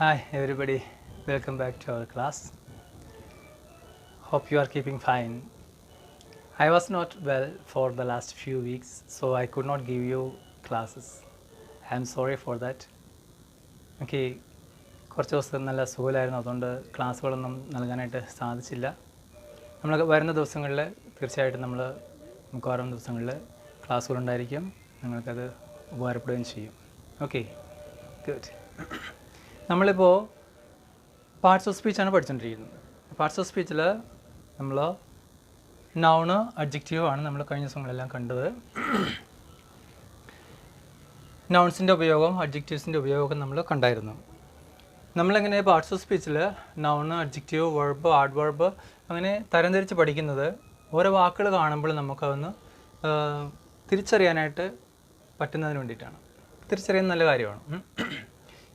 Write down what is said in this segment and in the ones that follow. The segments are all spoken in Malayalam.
Hi everybody, welcome back to our class. Hope you are keeping fine. I was not well for the last few weeks, so I could not give you classes. I am sorry for that. Okay, കുറച്ച് ദിവസം നല്ല സുഖമില്ലായിരുന്നു, അതുകൊണ്ട് ക്ലാസ്സുകളൊന്നും നൽകാനായിട്ട് സാധിച്ചില്ല. നമ്മൾ വരുന്ന ദിവസങ്ങളിൽ തീർച്ചയായിട്ടും നമ്മൾ മിക്കവാറും ദിവസങ്ങളിൽ ക്ലാസ്സുകളുണ്ടായിരിക്കും, നിങ്ങൾക്കത് ഉപകാരപ്പെടുകയും ചെയ്യും. Okay, good. നമ്മളിപ്പോൾ പാർട്സ് ഓഫ് സ്പീച്ചാണ് പഠിച്ചുകൊണ്ടിരിക്കുന്നത്. പാർട്സ് ഓഫ് സ്പീച്ചിൽ നമ്മൾ നൗണ് അഡ്ജക്റ്റീവ് ആണ് നമ്മൾ കഴിഞ്ഞ ദിവസങ്ങളെല്ലാം കണ്ടത്. നൗൺസിൻ്റെ ഉപയോഗം, അഡ്ജക്റ്റീവ്സിൻ്റെ ഉപയോഗം നമ്മൾ കണ്ടായിരുന്നു. നമ്മളെങ്ങനെ പാർട്സ് ഓഫ് സ്പീച്ചിൽ നൗണ്, അഡ്ജക്റ്റീവ്, വെർബ്, ആഡ്വർബ് അങ്ങനെ തരംതിരിച്ച് പഠിക്കുന്നത് ഓരോ വാക്കുകൾ കാണുമ്പോൾ നമുക്കതൊന്ന് തിരിച്ചറിയാനായിട്ട് പറ്റുന്നതിന് വേണ്ടിയിട്ടാണ്. തിരിച്ചറിയാൻ നല്ല കാര്യമാണ്.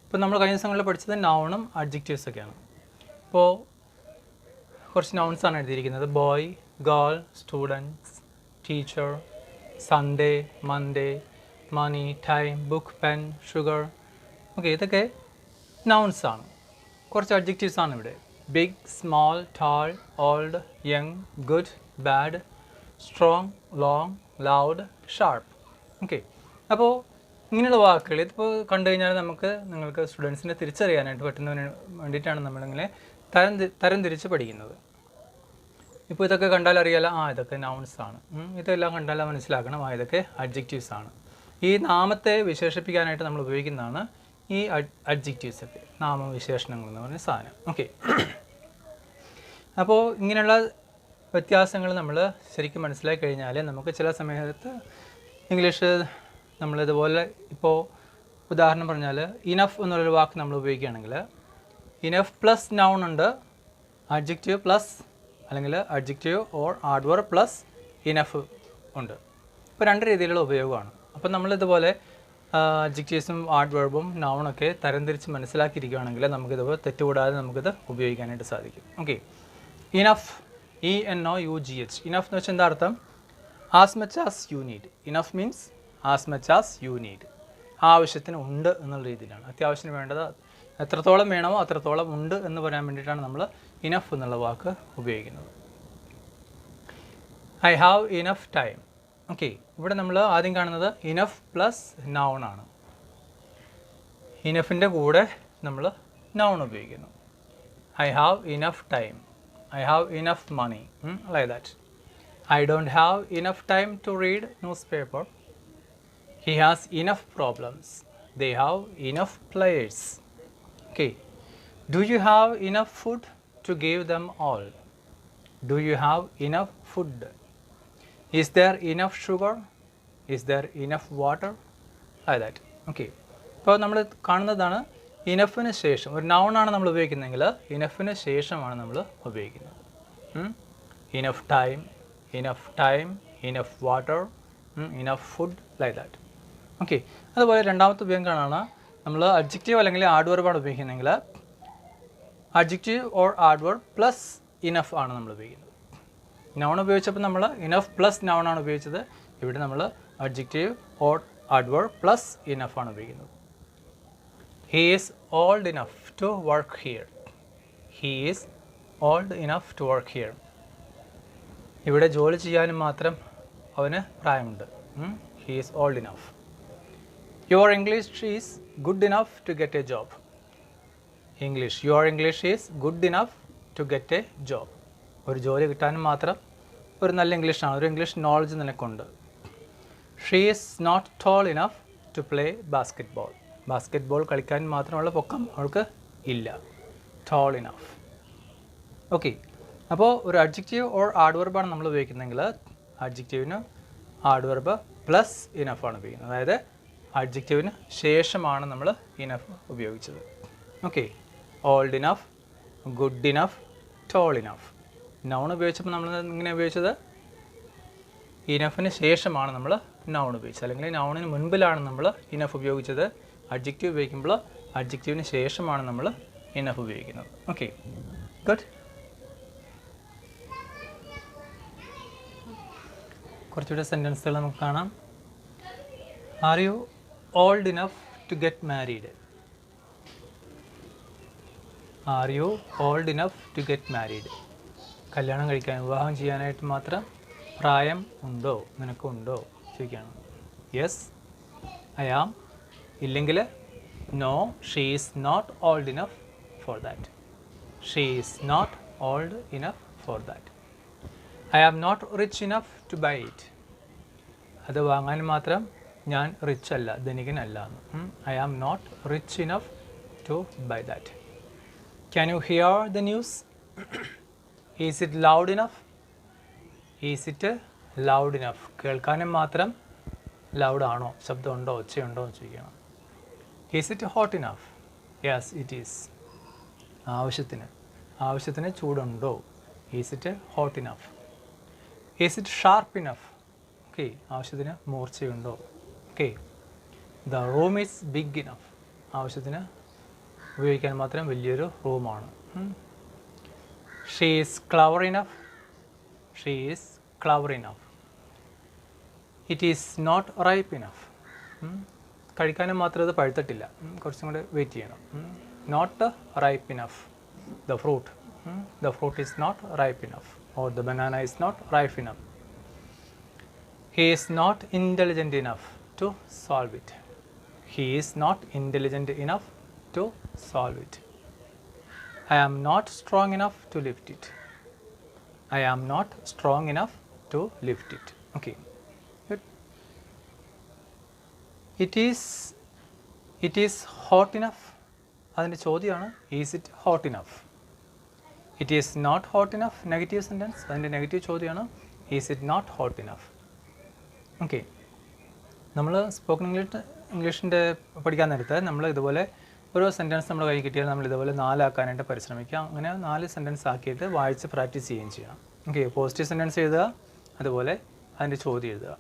ഇപ്പോൾ നമ്മൾ കഴിഞ്ഞ ദിവസങ്ങളിൽ പഠിച്ചത് നൗണും അഡ്ജക്റ്റീവ്സൊക്കെയാണ്. ഇപ്പോൾ കുറച്ച് നൗൺസാണ് എഴുതിയിരിക്കുന്നത്. Boy, girl, students, teacher, Sunday, Monday, money, time, book, pen, sugar. Okay, ഇതൊക്കെ നൗൺസാണ്. കുറച്ച് അഡ്ജക്റ്റീവ്സാണ് ഇവിടെ. Big, small, tall, old, young, good, bad, strong, long, loud, sharp. Okay, അപ്പോൾ ഇങ്ങനെയുള്ള വാക്കുകൾ ഇതിപ്പോൾ കണ്ടു കഴിഞ്ഞാൽ നിങ്ങൾക്ക് സ്റ്റുഡൻസിനെ തിരിച്ചറിയാനായിട്ട് പറ്റുന്നതിന് വേണ്ടിയിട്ടാണ് നമ്മളിങ്ങനെ തരംതിരിച്ച് പഠിക്കുന്നത്. ഇപ്പോൾ ഇതൊക്കെ കണ്ടാൽ അറിയാലോ, ഇതൊക്കെ നൗൺസാണ്. ഇതെല്ലാം കണ്ടാൽ മനസ്സിലാക്കണം, ഇതൊക്കെ അഡ്ജക്റ്റീവ്സാണ്. ഈ നാമത്തെ വിശേഷിപ്പിക്കാനായിട്ട് നമ്മൾ ഉപയോഗിക്കുന്നതാണ് ഈ അഡ്ജക്റ്റീവ്സൊക്കെ, നാമവിശേഷണങ്ങൾ എന്ന് പറഞ്ഞ സാധനം. ഓക്കെ, അപ്പോൾ ഇങ്ങനെയുള്ള വ്യത്യാസങ്ങൾ നമ്മൾ ശരിക്കും മനസ്സിലാക്കി കഴിഞ്ഞാൽ നമുക്ക് ചില സമയത്ത് ഇംഗ്ലീഷ് നമ്മളിതുപോലെ, ഇപ്പോൾ ഉദാഹരണം പറഞ്ഞാൽ ഇനഫ് എന്നുള്ളൊരു വാക്ക് നമ്മൾ ഉപയോഗിക്കുകയാണെങ്കിൽ ഇനഫ് പ്ലസ് നൗൺ ഉണ്ട്, അഡ്ജക്റ്റീവ് പ്ലസ് അല്ലെങ്കിൽ adjective or adverb plus enough ഉണ്ട്. ഇപ്പോൾ രണ്ട് രീതിയിലുള്ള ഉപയോഗമാണ്. അപ്പോൾ നമ്മളിതുപോലെ അഡ്ജക്റ്റീവ്സും ആഡ്വർബും നൗണൊക്കെ തരംതിരിച്ച് മനസ്സിലാക്കിയിരിക്കുകയാണെങ്കിൽ നമുക്കിതുപോലെ തെറ്റുകൂടാതെ നമുക്കിത് ഉപയോഗിക്കാനായിട്ട് സാധിക്കും. ഓക്കെ, ഇനഫ്, ENOUGH, ഇനഫ് എന്ന് വെച്ചാൽ എന്താ അർത്ഥം? As much as you need. Enough means as much as you need, ആവശ്യത്തിന് ഉണ്ട് എന്നുള്ള രീതിയിലാണ്. അത്യാവശ്യത്തിന് വേണ്ടത് എത്രത്തോളം വേണമോ അത്രത്തോളം ഉണ്ട് എന്ന് പറയാൻ വേണ്ടിയിട്ടാണ് നമ്മൾ ഇനഫ് എന്നുള്ള വാക്ക് ഉപയോഗിക്കുന്നത്. I have enough time. Okay, ഇവിടെ നമ്മൾ ആദ്യം കാണുന്നത് ഇനഫ് പ്ലസ് നൗൺ ആണ്. ഇനഫിൻ്റെ കൂടെ നമ്മൾ നൗൺ ഉപയോഗിക്കുന്നു. I have enough time, I have enough money, like that. I don't have enough time to read newspaper. He has enough problems. They have enough players. Okay. Do you have enough food to give them all? Do you have enough food? Is there enough sugar? Is there enough water? Like that. Okay. ഇപ്പോൾ നമ്മൾ കാണുന്നതാണ് ഇനഫിന് ശേഷം ഒരു നൗണാണ് നമ്മൾ ഉപയോഗിക്കുന്നതെങ്കിൽ ഇനഫിന് ശേഷമാണ് നമ്മൾ ഉപയോഗിക്കുന്നത്. Enough time, enough time, enough water, enough food, like that. Okay, അതുപോലെ രണ്ടാമത്തെ ഉപയോഗം കാണാണ് നമ്മൾ അഡ്ജക്റ്റീവ് അല്ലെങ്കിൽ ആഡ്വർബാണ് ഉപയോഗിക്കുന്നതെങ്കിൽ adjective or adverb plus enough ആണ് നമ്മൾ ഉപയോഗിക്കുന്നത്. നൗൺ ഉപയോഗിച്ചപ്പോൾ നമ്മൾ ഇനഫ് പ്ലസ് നൗൺ ആണ് ഉപയോഗിച്ചത്. ഇവിടെ നമ്മൾ adjective or adverb plus enough ആണ് ഉപയോഗിക്കുന്നത്. He is old enough to work here. He is old enough to work here. ഇവിടെ ജോലി ചെയ്യാനും മാത്രം അവന് പ്രായമുണ്ട്. He is old enough. Your English is good enough to get a job. English, your English is good enough to get a job. ഒരു ജോലി കിട്ടാനും മാത്രം ഒരു നല്ല ഇംഗ്ലീഷാണ്, ഒരു ഇംഗ്ലീഷ് നോളജ് നിനക്കുണ്ട്. She is not tall enough to play basketball. Basketball കളിക്കാൻ മാത്രമുള്ള പൊക്കം അവൾക്ക് ഇല്ല. Tall enough. ഓക്കെ, അപ്പോൾ ഒരു അഡ്ജക്റ്റീവ് ഓർ ആഡ്വർബാണ് നമ്മൾ ഉപയോഗിക്കുന്നതെങ്കിൽ അഡ്ജക്റ്റീവിന് ആഡ്വർബ് പ്ലസ് ഇനഫാണ് ഉപയോഗിക്കുന്നത്. അതായത് അഡ്ജക്റ്റീവിന് ശേഷമാണ് നമ്മൾ ഇനഫ് ഉപയോഗിച്ചത്. Okay, old enough, good enough, tall enough. Noun ഉപയോഗിച്ചപ്പോൾ നമ്മൾ ഇങ്ങനെ ഉപയോഗിച്ചത് ഇനഫിന് ശേഷമാണ് നമ്മൾ നൗൺ ഉപയോഗിച്ചത്, അല്ലെങ്കിൽ നൗണിന് മുൻപിലാണ് നമ്മൾ ഇനഫ് ഉപയോഗിച്ചത്. അഡ്ജക്റ്റീവ് ഉപയോഗിക്കുമ്പോൾ അഡ്ജക്റ്റീവിന് ശേഷമാണ് നമ്മൾ ഇനഫ് ഉപയോഗിക്കുന്നത്. Okay, good. കുറച്ചുകൂടെ സെൻറ്റൻസുകൾ നമുക്ക് കാണാം. Are you old enough to get married? Are you old enough to get married? കല്യാണം കഴിക്കാൻ, വിവാഹം ചെയ്യാനായിട്ട് മാത്രം പ്രായം ഉണ്ടോ, നിനക്കുണ്ടോ ചോദിക്കുകയാണ്. Yes I am. ഇല്ലെങ്കിൽ no she is not old enough for that. She is not old enough for that. I am not rich enough to buy it. അത് വാങ്ങാൻ മാത്രം ഞാൻ റിച്ച് അല്ല, ധനികനല്ല. I am not rich enough to buy that. Can you hear the news? Is it loud enough? Is it loud enough? കേൾക്കാനും മാത്രം ലൗഡാണോ, ശബ്ദമുണ്ടോ, ഒച്ചയുണ്ടോ എന്ന് ചോദിക്കണം. Is it hot enough? Yes it is. ആവശ്യത്തിന് ചൂടുണ്ടോ? Is it hot enough? Is it sharp enough? Okay, ആവശ്യത്തിന് മൂർച്ചയുണ്ടോ? Okay. The room is big enough? ആവശ്യത്തിന് ഉപയോഗിക്കാൻ മാത്രം വലിയൊരു റൂമാണ്. She is clever enough? She is clever enough. It is not ripe enough? കഴിക്കാനും മാത്രം ഇത് പഴുത്തിട്ടില്ല, കുറച്ചും കൂടെ വെയിറ്റ് ചെയ്യണം. Not ripe enough. The fruit, the fruit is not ripe enough, or the banana is not ripe enough. He is not intelligent enough to solve it. He is not intelligent enough to solve it. I am not strong enough to lift it. I am not strong enough to lift it. Okay. Good. It is hot enough. അതിൻ്റെ ചോദ്യമാണ് is it hot enough. It is not hot enough, negative sentence. അതിൻ്റെ നെഗറ്റീവ് ചോദ്യമാണ് is it not hot enough. Okay. നമ്മൾ സ്പോക്കൺ ഇംഗ്ലീഷിൻ്റെ പഠിക്കാൻ നേരത്ത് നമ്മൾ ഇതുപോലെ ഓരോ സെൻറ്റൻസ് നമ്മൾ കൈ കിട്ടിയാൽ നമ്മൾ ഇതുപോലെ 4 ആക്കാനായിട്ട് പരിശ്രമിക്കുക. അങ്ങനെ 4 സെൻറ്റൻസ് ആക്കിയിട്ട് വായിച്ച് പ്രാക്ടീസ് ചെയ്യുകയും ചെയ്യണം. ഓക്കെ. പോസിറ്റീവ് സെൻറ്റൻസ് എഴുതുക, അതുപോലെ അതിൻ്റെ ചോദ്യം എഴുതുക.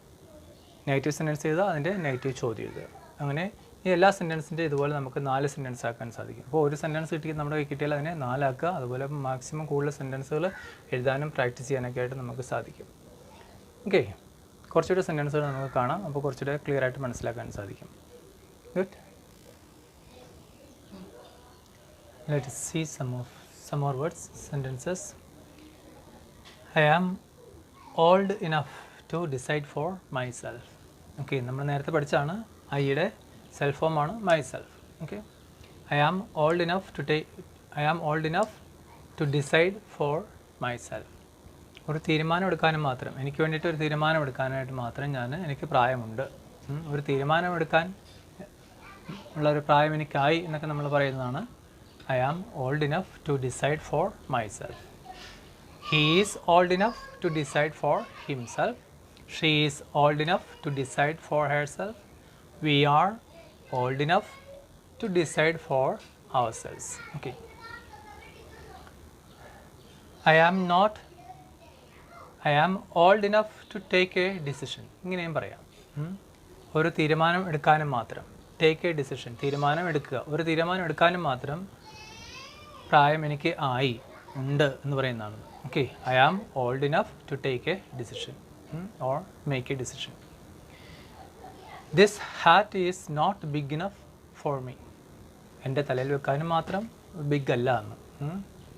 നെഗറ്റീവ് സെൻറ്റൻസ് എഴുതുക, അതിൻ്റെ നെഗറ്റീവ് ചോദ്യം എഴുതുക. അങ്ങനെ ഈ എല്ലാ സെൻറ്റൻസിൻ്റെ ഇതുപോലെ നമുക്ക് 4 സെൻറ്റൻസ് ആക്കാൻ സാധിക്കും. അപ്പോൾ ഒരു സെൻറ്റൻസ് നമ്മുടെ കൈ കിട്ടിയാൽ അതിനെ 4 ആക്കുക. അതുപോലെ മാക്സിമം കൂടുതൽ സെൻറ്റൻസുകൾ എഴുതാനും പ്രാക്ടീസ് ചെയ്യാനൊക്കെ ആയിട്ട് നമുക്ക് സാധിക്കും. ഓക്കെ. കുറച്ചുകൂടെ സെൻറ്റൻസുകൾ നമുക്ക് കാണാം, അപ്പോൾ കുറച്ചുകൂടെ ക്ലിയർ ആയിട്ട് മനസ്സിലാക്കാൻ സാധിക്കും. Good. Let us see some more words, sentences. I am old enough to decide for myself. Okay, നമ്മൾ നേരത്തെ പഠിച്ചാണ് ഐയുടെ സെൽഫ് ഫോമാണ് myself. Okay. I am old enough to decide for myself. ഒരു തീരുമാനം എടുക്കാനും മാത്രം, എനിക്ക് വേണ്ടിയിട്ട് ഒരു തീരുമാനം എടുക്കാനായിട്ട് മാത്രം എനിക്ക് പ്രായമുണ്ട്. ഒരു തീരുമാനമെടുക്കാൻ ഉള്ളൊരു പ്രായം എനിക്കായി എന്നൊക്കെ നമ്മൾ പറയുന്നതാണ് I am old enough to decide for myself. He is old enough to decide for himself. She is old enough to decide for herself. We are old enough to decide for ourselves. Okay. I am old enough to take a decision. ഇങ്ങനെയും പറയാം. ഒരു തീരുമാനം എടുക്കാനും മാത്രം, ടേക്ക് എ ഡിസിഷൻ, തീരുമാനം എടുക്കുക. ഒരു തീരുമാനം എടുക്കാനും മാത്രം പ്രായം എനിക്ക് ഉണ്ട് എന്ന് പറയുന്നതാണ്. Okay. I am old enough to take a decision or make a decision. This hat is not big enough for me. എൻ്റെ തലയിൽ വെക്കാനും മാത്രം ബിഗ് അല്ല എന്ന്.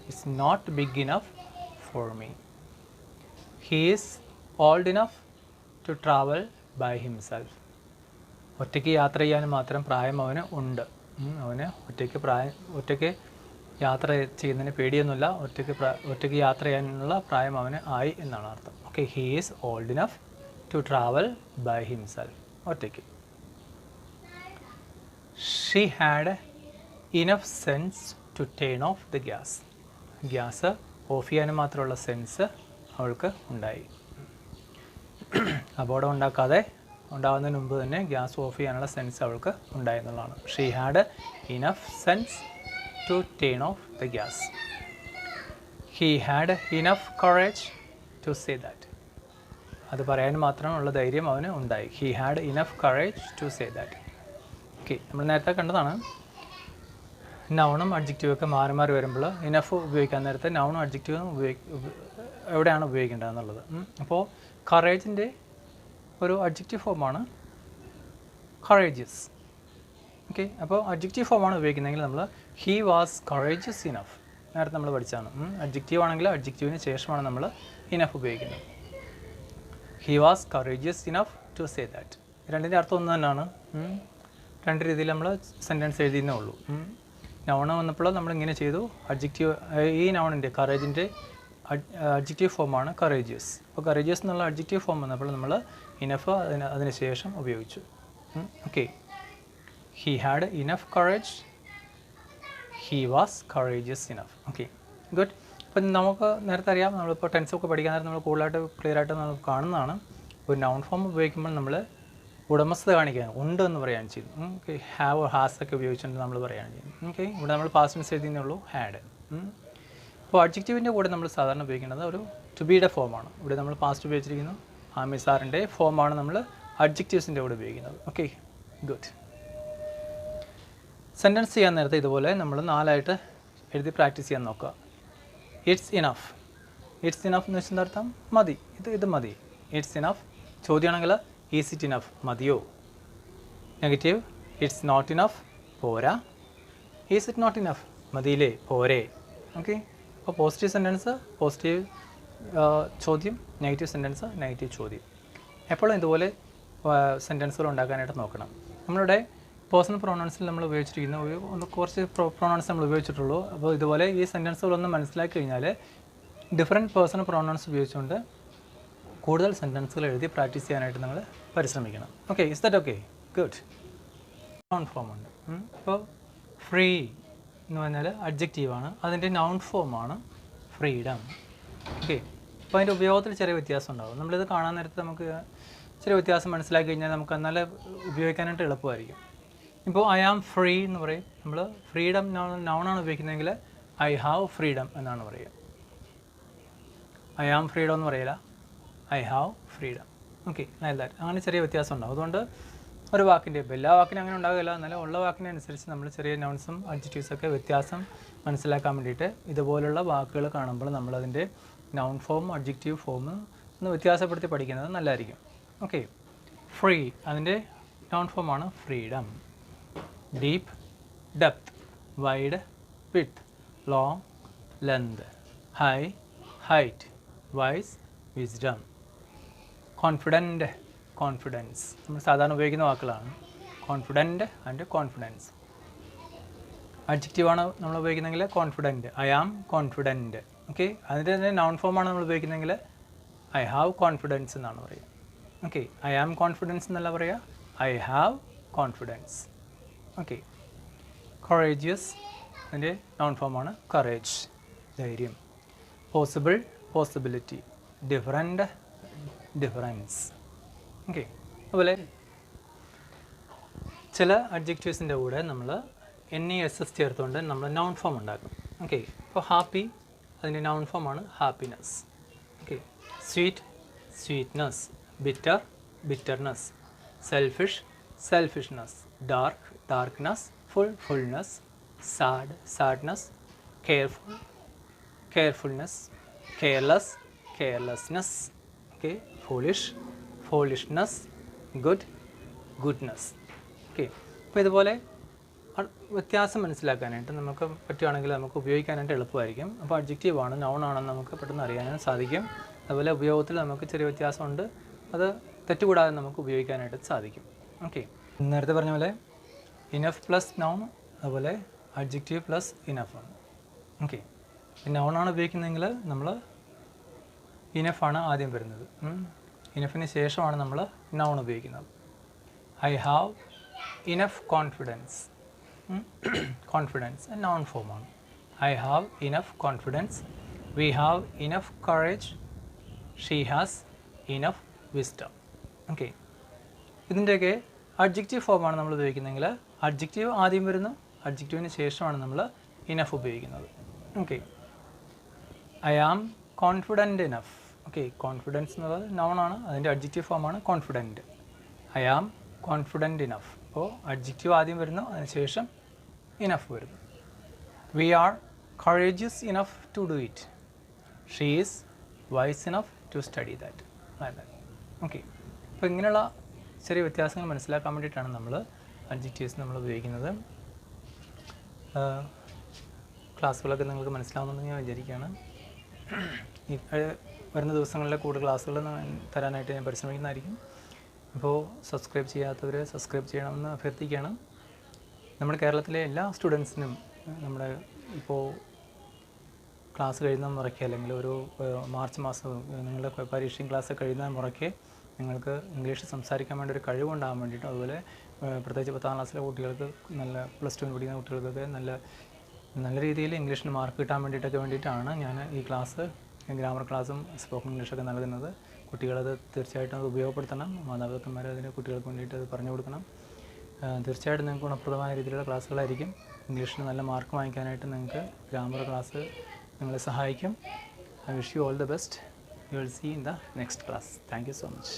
It's not big enough for me. He is old enough to travel by himself. ഒറ്റയ്ക്ക് യാത്ര ചെയ്യാൻ മാത്രം പ്രായം അവന് ഉണ്ട്. അവന് ഒറ്റയ്ക്ക് യാത്ര ചെയ്യുന്നതിന് പേടിയൊന്നുമില്ല. ഒറ്റയ്ക്ക് യാത്ര ചെയ്യാനുള്ള പ്രായം അവന് ആയി എന്നാണ് അർത്ഥം. Okay. He is old enough to travel by himself. ഒറ്റയ്ക്ക്. She had enough sense to turn off the gas. Gas off ചെയ്യാനും മാത്രമുള്ള സെൻസ് അവൾക്ക് ഉണ്ടായി. അപകടം ഉണ്ടാകുന്നതിന് മുമ്പ് തന്നെ ഗ്യാസ് ഓഫ് ചെയ്യാനുള്ള സെൻസ് അവൾക്ക് ഉണ്ടായി എന്നുള്ളതാണ്. She had enough sense to turn off the gas. He had enough courage to say that. അത് പറയാൻ മാത്രമുള്ള ധൈര്യം അവന് ഉണ്ടായി. He had enough courage to say that. Okay. നമ്മൾ നേരത്തെ കണ്ടതാണ് നൗണും അഡ്ജക്റ്റീവൊക്കെ മാറി വരുമ്പോൾ ഇനഫ് ഉപയോഗിക്കാൻ നേരത്തെ നൗണും അഡ്ജക്റ്റീവും എവിടെയാണ് ഉപയോഗിക്കേണ്ടതെന്നുള്ളത്. അപ്പോൾ കറേജിൻ്റെ ഒരു അഡ്ജക്റ്റീവ് ഫോമാണ് കറേജിയസ്. ഓക്കെ. അപ്പോൾ അഡ്ജക്റ്റീവ് ഫോമാണ് ഉപയോഗിക്കുന്നതെങ്കിൽ നമ്മൾ ഹി വാസ് കറേജിയസ് ഇനഫ്. നേരത്തെ നമ്മൾ പഠിച്ചാണ്. അഡ്ജക്റ്റീവ് ആണെങ്കിൽ അഡ്ജക്റ്റീവിന് ശേഷമാണ് നമ്മൾ ഇനഫ് ഉപയോഗിക്കുന്നത്. He was courageous enough to say that. രണ്ടിൻ്റെ അർത്ഥം ഒന്ന് തന്നെയാണ്. രണ്ട് രീതിയിൽ നമ്മൾ സെൻറ്റൻസ് എഴുതിയെന്നേ ഉള്ളൂ. നൗണ് വന്നപ്പോൾ നമ്മളിങ്ങനെ ചെയ്തു. അഡ്ജക്റ്റീവ് ഈ നൗണിൻ്റെ കറേജിൻ്റെ അഡ്ജക്റ്റീവ് ഫോമാണ് കറേജിയസ്. അപ്പോൾ കറേജിയസ് എന്നുള്ള അഡ്ജക്റ്റീവ് ഫോം വന്നപ്പോൾ നമ്മൾ ഇനഫ് അതിന് ശേഷം ഉപയോഗിച്ചു. Okay, he had enough courage, he was courageous enough. Okay, good. അപ്പം നമുക്ക് നേരത്തെ അറിയാം, നമ്മളിപ്പോൾ ടെൻസൊക്കെ പഠിക്കാൻ നേരം നമ്മൾ കൂടുതലായിട്ട് ക്ലിയർ ആയിട്ട് നമ്മൾ കാണുന്നതാണ്. ഒരു നൗൺ ഫോം ഉപയോഗിക്കുമ്പോൾ നമ്മൾ ഉടമസ്ഥത കാണിക്കാൻ ഉണ്ട് എന്ന് പറയുകയാണ് ചെയ്യുന്നത്. ഓക്കെ, ഹാവ് ഹാസ് ഒക്കെ ഉപയോഗിച്ചുകൊണ്ട് നമ്മൾ പറയുകയാണ് ചെയ്യുന്നത്. ഓക്കെ, ഇവിടെ നമ്മൾ പാസ്റ്റ് ടെൻസ് എഴുതിയെന്നേ ഉള്ളൂ, ഹാഡ്. അപ്പോൾ അഡ്ജക്റ്റീവിൻ്റെ കൂടെ നമ്മൾ സാധാരണ ഉപയോഗിക്കുന്നത് ഒരു ടു ബിയുടെ ഫോമാണ്. ഇവിടെ നമ്മൾ പാസ്റ്റ് ഉപയോഗിച്ചിരിക്കുന്നു. ആമി സാറിൻ്റെ ഫോമാണ് നമ്മൾ അഡ്ജക്റ്റീവ്സിൻ്റെ കൂടെ ഉപയോഗിക്കുന്നത്. Okay, good. സെൻറ്റൻസ് ചെയ്യാൻ നേരത്തെ ഇതുപോലെ നമ്മൾ 4 എഴുതി പ്രാക്ടീസ് ചെയ്യാൻ നോക്കുക. It's enough. ഇറ്റ്സ് ഇനഫ് എന്ന് വെച്ചാൽ അർത്ഥം മതി, ഇത് മതി. It's enough. ചോദ്യമാണെങ്കിൽ ഈസ് ഇറ്റ് ഇനഫ്, മതിയോ. നെഗറ്റീവ്, ഇറ്റ്സ് നോട്ട് ഇനഫ്, പോരാ. ഈസ് ഇറ്റ് നോട്ട് ഇനഫ്, മതിയില്ലേ, പോരേ. ഓക്കെ, അപ്പോൾ പോസിറ്റീവ് സെൻറ്റൻസ് പോസിറ്റീവ് ചോദ്യം, നെഗറ്റീവ് സെൻറ്റൻസ് നെഗറ്റീവ് ചോദ്യം. എപ്പോഴും ഇതുപോലെ സെൻറ്റൻസുകൾ ഉണ്ടാക്കാനായിട്ട് നോക്കണം. നമ്മളുടെ പേഴ്സണൽ പ്രൊനൗൺസിൽ നമ്മൾ ഉപയോഗിച്ചിരിക്കുന്ന കുറച്ച് പ്രൊനൗൺസ് നമ്മൾ ഉപയോഗിച്ചിട്ടുള്ളൂ. അപ്പോൾ ഇതുപോലെ ഈ സെൻറ്റൻസുകളൊന്ന് മനസ്സിലാക്കി കഴിഞ്ഞാൽ ഡിഫറെൻറ്റ് പേഴ്സണൽ പ്രൊനൗൺസ് ഉപയോഗിച്ചുകൊണ്ട് കൂടുതൽ സെൻറ്റൻസുകൾ എഴുതി പ്രാക്ടീസ് ചെയ്യാനായിട്ട് നമ്മൾ പരിശ്രമിക്കണം. Okay, is that okay? Good. Noun form ഉണ്ട്. ഇപ്പോൾ ഫ്രീ എന്ന് പറഞ്ഞാൽ അഡ്ജക്റ്റീവാണ്, അതിൻ്റെ നൗൺ ഫോമാണ് ഫ്രീഡം. ഓക്കെ, അപ്പോൾ അതിൻ്റെ ഉപയോഗത്തിൽ ചെറിയ വ്യത്യാസം ഉണ്ടാകും. നമ്മളിത് കാണാൻ നേരത്തെ നമുക്ക് ചെറിയ വ്യത്യാസം മനസ്സിലാക്കി കഴിഞ്ഞാൽ നമുക്ക് നല്ല ഉപയോഗിക്കാനായിട്ട് എളുപ്പമായിരിക്കും. ഇപ്പോൾ ഐ ആം ഫ്രീ എന്ന് പറയും. നമ്മൾ ഫ്രീഡം നൗണാണ് ഉപയോഗിക്കുന്നതെങ്കിൽ ഐ ഹാവ് ഫ്രീഡം എന്നാണ് പറയുക. ഐ ആം ഫ്രീഡം എന്ന് പറയില്ല, I have freedom. Okay, like that. അങ്ങനെ ചെറിയ വ്യത്യാസം ഉണ്ടാകും. അതുകൊണ്ട് ഒരു വാക്കിൻ്റെ ഇപ്പോൾ എല്ലാ വാക്കിനും അങ്ങനെ ഉണ്ടാകില്ല, എന്നാലും ഉള്ള വാക്കിനനുസരിച്ച് നമ്മൾ ചെറിയ നൗൺസും അഡ്ജക്റ്റീവ്സൊക്കെ വ്യത്യാസം മനസ്സിലാക്കാൻ വേണ്ടിയിട്ട് ഇതുപോലുള്ള വാക്കുകൾ കാണുമ്പോൾ നമ്മളതിൻ്റെ നൗൺ ഫോം അഡ്ജക്റ്റീവ് ഫോം ഒന്ന് വ്യത്യാസപ്പെടുത്തി പഠിക്കുന്നത് നല്ലതായിരിക്കും. ഓക്കെ, ഫ്രീ അതിൻ്റെ നൗൺ ഫോമാണ് freedom. Deep, depth, wide, width, long, length, high, height, wise, wisdom. Confident, confidence നമ്മൾ സാധാരണ ഉപയോഗിക്കുന്ന വാക്കുകളാണ്. Confident and confidence. അഡ്ജക്റ്റീവാണ് നമ്മൾ ഉപയോഗിക്കുന്നതെങ്കിൽ confident, I am confident. Okay, അതിൻ്റെ തന്നെ നൗൺ ഫോമാണ് നമ്മൾ ഉപയോഗിക്കുന്നതെങ്കിൽ ഐ ഹാവ് കോൺഫിഡൻസ് എന്നാണ് പറയുക. ഓക്കെ, ഐ ആം കോൺഫിഡൻസ് എന്നല്ല പറയുക, I have confidence. Okay, courageous അതിൻ്റെ നൗൺ ഫോമാണ് കറേജ്, ധൈര്യം. Possible, possibility. Different, difference. Okay, അതുപോലെ ചില അഡ്ജക്റ്റീവ്സിൻ്റെ കൂടെ നമ്മൾ NESS ചേർത്തുകൊണ്ട് നമ്മൾ നൗൺ ഫോം ഉണ്ടാക്കും. ഓക്കെ, ഇപ്പോൾ ഹാപ്പി അതിൻ്റെ നൗൺ ഫോമാണ് happiness. Okay, sweet, sweetness. Bitter, bitterness. Selfish, selfishness. Dark, darkness. Full, fullness. Sad, sadness. Careful, carefulness. Careless, carelessness. Okay, foolish, foolishness. Good, goodness. Okay, അപ്പോൾ ഇതുപോലെ വ്യത്യാസം മനസ്സിലാക്കാനായിട്ട് നമുക്ക് പറ്റുകയാണെങ്കിൽ നമുക്ക് ഉപയോഗിക്കാനായിട്ട് എളുപ്പമായിരിക്കും. അപ്പോൾ അഡ്ജക്റ്റീവാണ് നൗണാണെന്ന് നമുക്ക് പെട്ടെന്ന് അറിയാനും സാധിക്കും. അതുപോലെ ഉപയോഗത്തിൽ നമുക്ക് ചെറിയ വ്യത്യാസമുണ്ട്, അത് തെറ്റുകൂടാതെ നമുക്ക് ഉപയോഗിക്കാനായിട്ട് സാധിക്കും. ഓക്കെ, നേരത്തെ പറഞ്ഞ പോലെ ഇനഫ് പ്ലസ് നൗൺ, അതുപോലെ അഡ്ജക്റ്റീവ് പ്ലസ് ഇനഫാണ്. ഓക്കെ, നൗണാണ് ഉപയോഗിക്കുന്നതെങ്കിൽ നമ്മൾ ഇനഫാണ് ആദ്യം വരുന്നത്. ഇനഫിന് ശേഷമാണ് നമ്മൾ നൗൺ ഉപയോഗിക്കുന്നത്. I have enough confidence. Confidence noun ഫോമാണ്. I have enough confidence. We have enough courage. She has enough wisdom. Okay, ഇതിൻ്റെയൊക്കെ അഡ്ജക്റ്റീവ് ഫോമാണ് നമ്മൾ ഉപയോഗിക്കുന്നതെങ്കിൽ അഡ്ജക്റ്റീവ് ആദ്യം വരുന്നു, അഡ്ജക്റ്റീവിന് ശേഷമാണ് നമ്മൾ ഇനഫ് ഉപയോഗിക്കുന്നത്. Okay, I am confident enough. Okay, confidence എന്നുള്ളത് നൗണാണ്, അതിൻ്റെ അഡ്ജക്റ്റീവ് ഫോമാണ് confident. I am confident enough. അപ്പോൾ അഡ്ജക്റ്റീവ് ആദ്യം വരുന്നു, അതിനുശേഷം ഇനഫ് വരുന്നു. We are courageous enough to do it. She is wise enough to study that. Okay, അപ്പോൾ ഇങ്ങനെയുള്ള ചെറിയ വ്യത്യാസങ്ങൾ മനസ്സിലാക്കാൻ വേണ്ടിയിട്ടാണ് നമ്മൾ അഡ്ജക്റ്റീവ്സ് നമ്മൾ ഉപയോഗിക്കുന്നത്. ക്ലാസ്സുകളൊക്കെ നിങ്ങൾക്ക് മനസ്സിലാവുമെന്ന് ഞാൻ വിചാരിക്കുകയാണ്. ഈ വരുന്ന ദിവസങ്ങളിലെ കൂടുതൽ ക്ലാസ്സുകൾ തരാനായിട്ട് ഞാൻ പരിശ്രമിക്കുന്നതായിരിക്കും. അപ്പോൾ സബ്സ്ക്രൈബ് ചെയ്യാത്തവർ സബ്സ്ക്രൈബ് ചെയ്യണമെന്ന് അഭ്യർത്ഥിക്കുകയാണ്. നമ്മുടെ കേരളത്തിലെ എല്ലാ സ്റ്റുഡൻസിനും നമ്മുടെ ഇപ്പോൾ ക്ലാസ് കഴിയുന്ന മുറയ്ക്ക് അല്ലെങ്കിൽ ഒരു മാർച്ച് മാസം നിങ്ങളുടെ പരീക്ഷയും ക്ലാസ് കഴിയുന്ന മുറയ്ക്ക് നിങ്ങൾക്ക് ഇംഗ്ലീഷ് സംസാരിക്കാൻ വേണ്ടി ഒരു കഴിവുണ്ടാകാൻ വേണ്ടിയിട്ടും, അതുപോലെ പ്രത്യേകിച്ച് 10ാം ക്ലാസ്സിലെ കുട്ടികൾക്ക്, നല്ല +2 പഠിക്കുന്ന കുട്ടികൾക്കൊക്കെ നല്ല രീതിയിൽ ഇംഗ്ലീഷിന് മാർക്ക് കിട്ടാൻ വേണ്ടിയിട്ടാണ് ഞാൻ ഈ ക്ലാസ്, ഗ്രാമർ ക്ലാസ്സും സ്പോക്കൺ ഇംഗ്ലീഷൊക്കെ നൽകുന്നത്. കുട്ടികളത് തീർച്ചയായിട്ടും അത് ഉപയോഗപ്പെടുത്തണം. മാതാപിതാക്കന്മാർ അതിന് കുട്ടികൾക്ക് വേണ്ടിയിട്ട് അത് പറഞ്ഞു കൊടുക്കണം. തീർച്ചയായിട്ടും നിങ്ങൾക്ക് ഗുണപ്രദമായ രീതിയിലുള്ള ക്ലാസ്സുകളായിരിക്കും. ഇംഗ്ലീഷിന് നല്ല മാർക്ക് വാങ്ങിക്കാനായിട്ട് നിങ്ങൾക്ക് ഗ്രാമർ ക്ലാസ് നിങ്ങളെ സഹായിക്കും. I wish you all the best. You will see in the next class. Thank you so much.